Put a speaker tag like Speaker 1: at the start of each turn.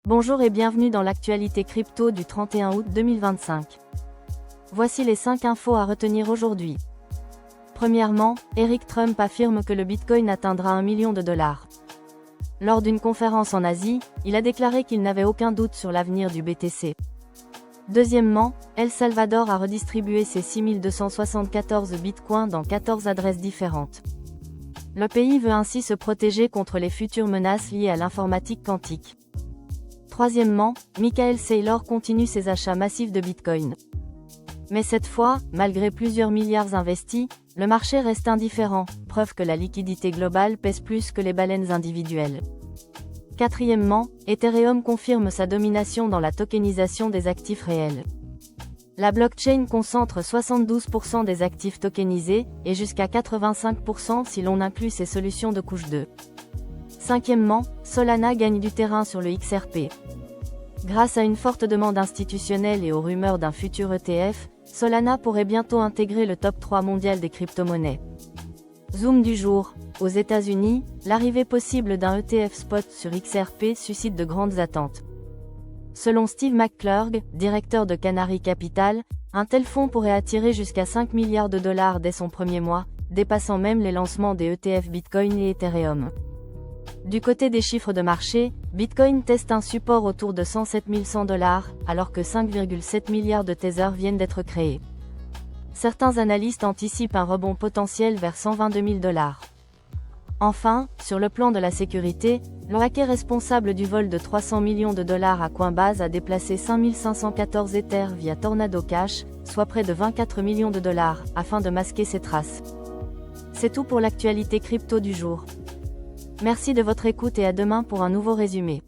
Speaker 1: Bonjour et bienvenue dans l'actualité crypto du 31 août 2025. Voici les 5 infos à retenir aujourd'hui. Premièrement, Eric Trump affirme que le Bitcoin atteindra 1 million de dollars. Lors d'une conférence en Asie, il a déclaré qu'il n'avait aucun doute sur l'avenir du BTC. Deuxièmement, El Salvador a redistribué ses 6274 bitcoins dans 14 adresses différentes. Le pays veut ainsi se protéger contre les futures menaces liées à l'informatique quantique. Troisièmement, Michael Saylor continue ses achats massifs de Bitcoin. Mais cette fois, malgré plusieurs milliards investis, le marché reste indifférent, preuve que la liquidité globale pèse plus que les baleines individuelles. Quatrièmement, Ethereum confirme sa domination dans la tokenisation des actifs réels. La blockchain concentre 72% des actifs tokenisés, et jusqu'à 85% si l'on inclut ses solutions de couche 2. Cinquièmement, Solana gagne du terrain sur le XRP. Grâce à une forte demande institutionnelle et aux rumeurs d'un futur ETF, Solana pourrait bientôt intégrer le top 3 mondial des crypto-monnaies. Zoom du jour. Aux États-Unis, l'arrivée possible d'un ETF spot sur XRP suscite de grandes attentes. Selon Steve McClurg, directeur de Canary Capital, un tel fonds pourrait attirer jusqu'à 5 milliards de dollars dès son premier mois, dépassant même les lancements des ETF Bitcoin et Ethereum. Du côté des chiffres de marché, Bitcoin teste un support autour de 107 100 dollars, alors que 5,7 milliards de Tether viennent d'être créés. Certains analystes anticipent un rebond potentiel vers 122 000 dollars. Enfin, sur le plan de la sécurité, le hacker responsable du vol de 300 millions de dollars à Coinbase a déplacé 5514 Ether via Tornado Cash, soit près de 24 millions de dollars, afin de masquer ses traces. C'est tout pour l'actualité crypto du jour. Merci de votre écoute et à demain pour un nouveau résumé.